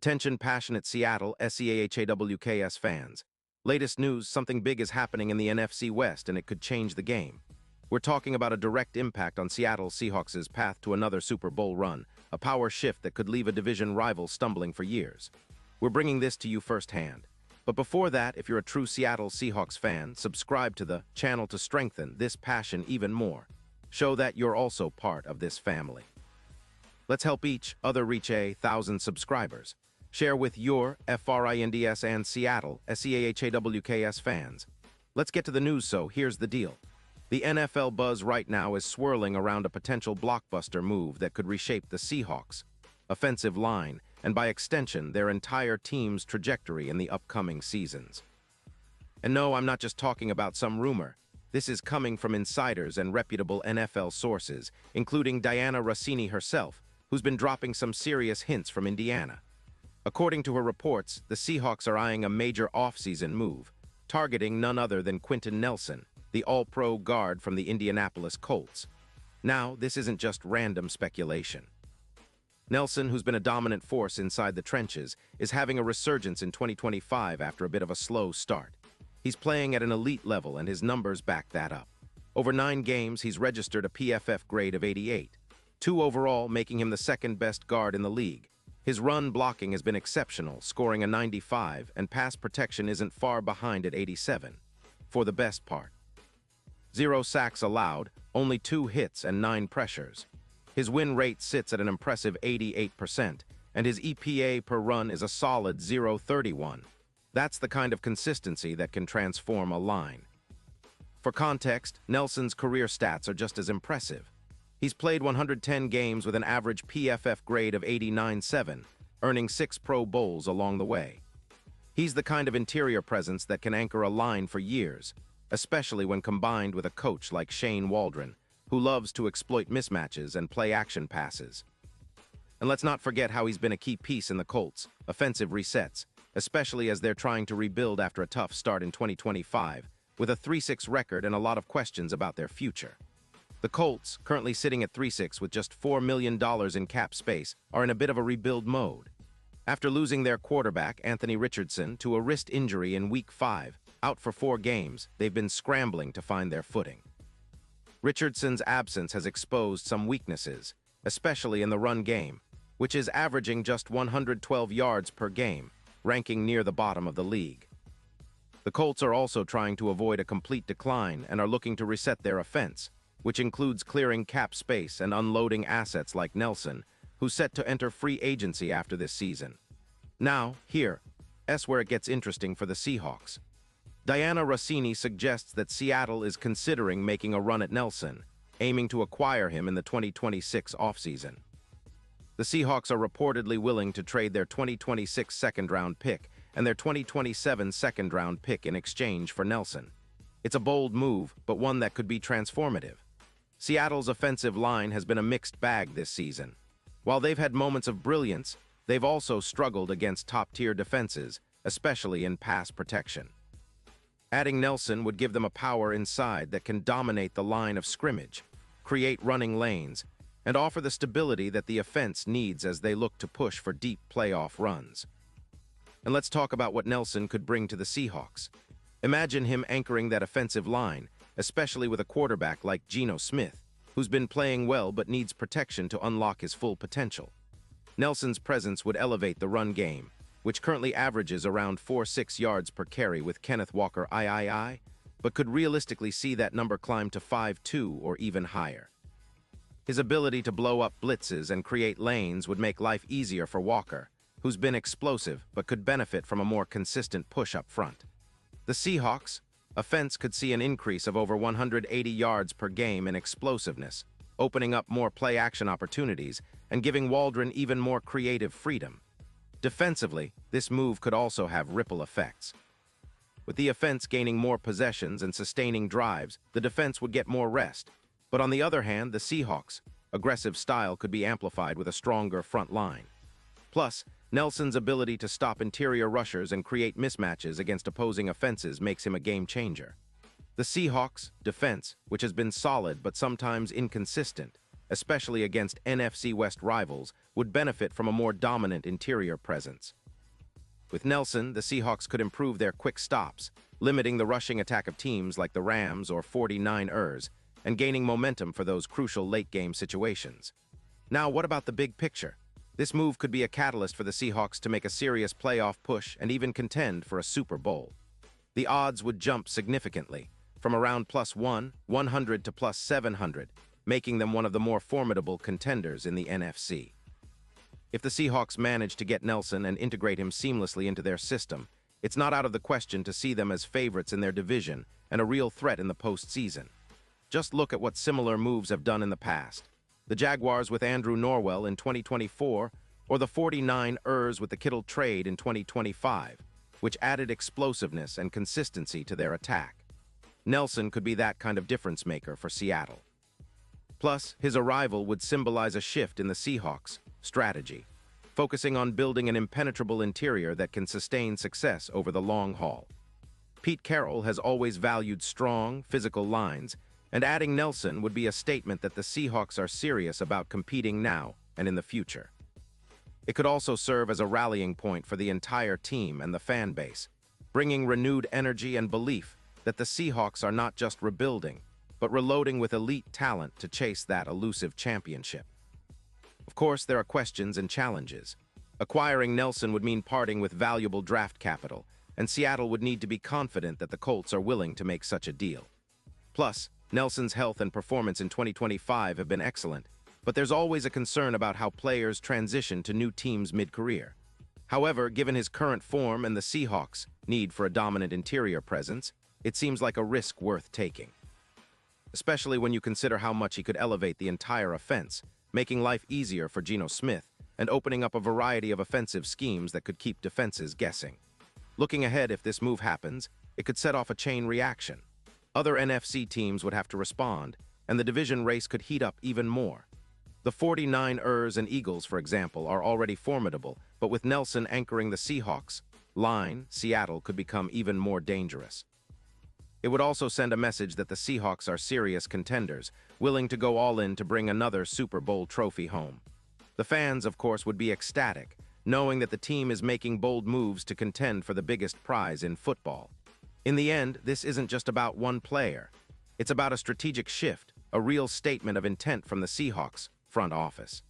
Attention passionate Seattle Seahawks fans. Latest news, something big is happening in the NFC West and it could change the game. We're talking about a direct impact on Seattle Seahawks' path to another Super Bowl run, a power shift that could leave a division rival stumbling for years. We're bringing this to you firsthand. But before that, if you're a true Seattle Seahawks fan, subscribe to the channel to strengthen this passion even more. Show that you're also part of this family. Let's help each other reach 1,000 subscribers. Share with your FRINDS and Seattle SEAHAWKS fans. Let's get to the news, so here's the deal. The NFL buzz right now is swirling around a potential blockbuster move that could reshape the Seahawks' offensive line, and by extension, their entire team's trajectory in the upcoming seasons. And no, I'm not just talking about some rumor. This is coming from insiders and reputable NFL sources, including Diana Rossini herself, who's been dropping some serious hints from Indiana. According to her reports, the Seahawks are eyeing a major offseason move, targeting none other than Quentin Nelson, the all-pro guard from the Indianapolis Colts. Now, this isn't just random speculation. Nelson, who's been a dominant force inside the trenches, is having a resurgence in 2025 after a bit of a slow start. He's playing at an elite level and his numbers back that up. Over 9 games, he's registered a PFF grade of 88, 2 overall, making him the second-best guard in the league. His run blocking has been exceptional, scoring a 95, and pass protection isn't far behind at 87. For the best part, 0 sacks allowed, only 2 hits and 9 pressures. His win rate sits at an impressive 88%, and his EPA per run is a solid 0.31. That's the kind of consistency that can transform a line. For context, Nelson's career stats are just as impressive. He's played 110 games with an average PFF grade of 89.7, earning 6 Pro Bowls along the way. He's the kind of interior presence that can anchor a line for years, especially when combined with a coach like Shane Waldron, who loves to exploit mismatches and play action passes. And let's not forget how he's been a key piece in the Colts' offensive resets, especially as they're trying to rebuild after a tough start in 2025, with a 3-6 record and a lot of questions about their future. The Colts, currently sitting at 3-6 with just $4 million in cap space, are in a bit of a rebuild mode. After losing their quarterback, Anthony Richardson, to a wrist injury in Week 5, out for 4 games, they've been scrambling to find their footing. Richardson's absence has exposed some weaknesses, especially in the run game, which is averaging just 112 yards per game, ranking near the bottom of the league. The Colts are also trying to avoid a complete decline and are looking to reset their offense, which includes clearing cap space and unloading assets like Nelson, who's set to enter free agency after this season. Now, here's where it gets interesting for the Seahawks. Diana Rossini suggests that Seattle is considering making a run at Nelson, aiming to acquire him in the 2026 offseason. The Seahawks are reportedly willing to trade their 2026 second-round pick and their 2027 second-round pick in exchange for Nelson. It's a bold move, but one that could be transformative. Seattle's offensive line has been a mixed bag this season. While they've had moments of brilliance, they've also struggled against top-tier defenses, especially in pass protection. Adding Nelson would give them a power inside that can dominate the line of scrimmage, create running lanes, and offer the stability that the offense needs as they look to push for deep playoff runs. And let's talk about what Nelson could bring to the Seahawks. Imagine him anchoring that offensive line, especially with a quarterback like Geno Smith, who's been playing well but needs protection to unlock his full potential. Nelson's presence would elevate the run game, which currently averages around 4.6 yards per carry with Kenneth Walker III, but could realistically see that number climb to 5.2 or even higher. His ability to blow up blitzes and create lanes would make life easier for Walker, who's been explosive but could benefit from a more consistent push up front. The Seahawks' offense could see an increase of over 180 yards per game in explosiveness, opening up more play-action opportunities and giving Waldron even more creative freedom. Defensively, this move could also have ripple effects. With the offense gaining more possessions and sustaining drives, the defense would get more rest. But on the other hand, the Seahawks' aggressive style could be amplified with a stronger front line. Plus, Nelson's ability to stop interior rushers and create mismatches against opposing offenses makes him a game-changer. The Seahawks' defense, which has been solid but sometimes inconsistent, especially against NFC West rivals, would benefit from a more dominant interior presence. With Nelson, the Seahawks could improve their quick stops, limiting the rushing attack of teams like the Rams or 49ers, and gaining momentum for those crucial late-game situations. Now, what about the big picture? This move could be a catalyst for the Seahawks to make a serious playoff push and even contend for a Super Bowl. The odds would jump significantly, from around +100 to +700, making them one of the more formidable contenders in the NFC. If the Seahawks manage to get Nelson and integrate him seamlessly into their system, it's not out of the question to see them as favorites in their division and a real threat in the postseason. Just look at what similar moves have done in the past. The Jaguars with Andrew Norwell in 2024, or the 49ers with the Kittle trade in 2025, which added explosiveness and consistency to their attack. Nelson could be that kind of difference maker for Seattle. Plus, his arrival would symbolize a shift in the Seahawks' strategy, focusing on building an impenetrable interior that can sustain success over the long haul. Pete Carroll has always valued strong, physical lines, and adding Nelson would be a statement that the Seahawks are serious about competing now and in the future. It could also serve as a rallying point for the entire team and the fan base, bringing renewed energy and belief that the Seahawks are not just rebuilding, but reloading with elite talent to chase that elusive championship. Of course, there are questions and challenges. Acquiring Nelson would mean parting with valuable draft capital, and Seattle would need to be confident that the Colts are willing to make such a deal. Plus, Nelson's health and performance in 2025 have been excellent, but there's always a concern about how players transition to new teams mid-career. However, given his current form and the Seahawks' need for a dominant interior presence, it seems like a risk worth taking. Especially when you consider how much he could elevate the entire offense, making life easier for Geno Smith and opening up a variety of offensive schemes that could keep defenses guessing. Looking ahead, if this move happens, it could set off a chain reaction. Other NFC teams would have to respond, and the division race could heat up even more. The 49ers and Eagles, for example, are already formidable, but with Nelson anchoring the Seahawks line, Seattle could become even more dangerous. It would also send a message that the Seahawks are serious contenders, willing to go all in to bring another Super Bowl trophy home. The fans, of course, would be ecstatic, knowing that the team is making bold moves to contend for the biggest prize in football. In the end, this isn't just about one player. It's about a strategic shift, a real statement of intent from the Seahawks front office.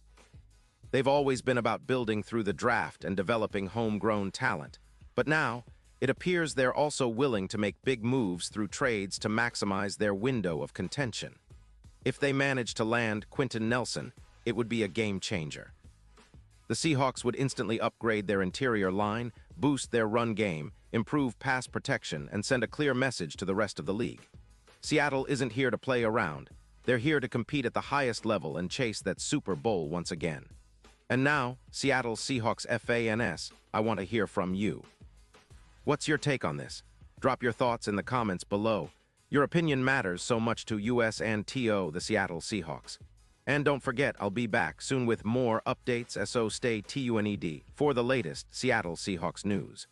They've always been about building through the draft and developing homegrown talent, but now, it appears they're also willing to make big moves through trades to maximize their window of contention. If they manage to land Quentin Nelson, it would be a game changer. The Seahawks would instantly upgrade their interior line, boost their run game, improve pass protection, and send a clear message to the rest of the league. Seattle isn't here to play around. They're here to compete at the highest level and chase that Super Bowl once again. And now, Seattle Seahawks fans, I want to hear from you. What's your take on this? Drop your thoughts in the comments below. Your opinion matters so much to us and the Seattle Seahawks. And don't forget, I'll be back soon with more updates, so stay tuned for the latest Seattle Seahawks news.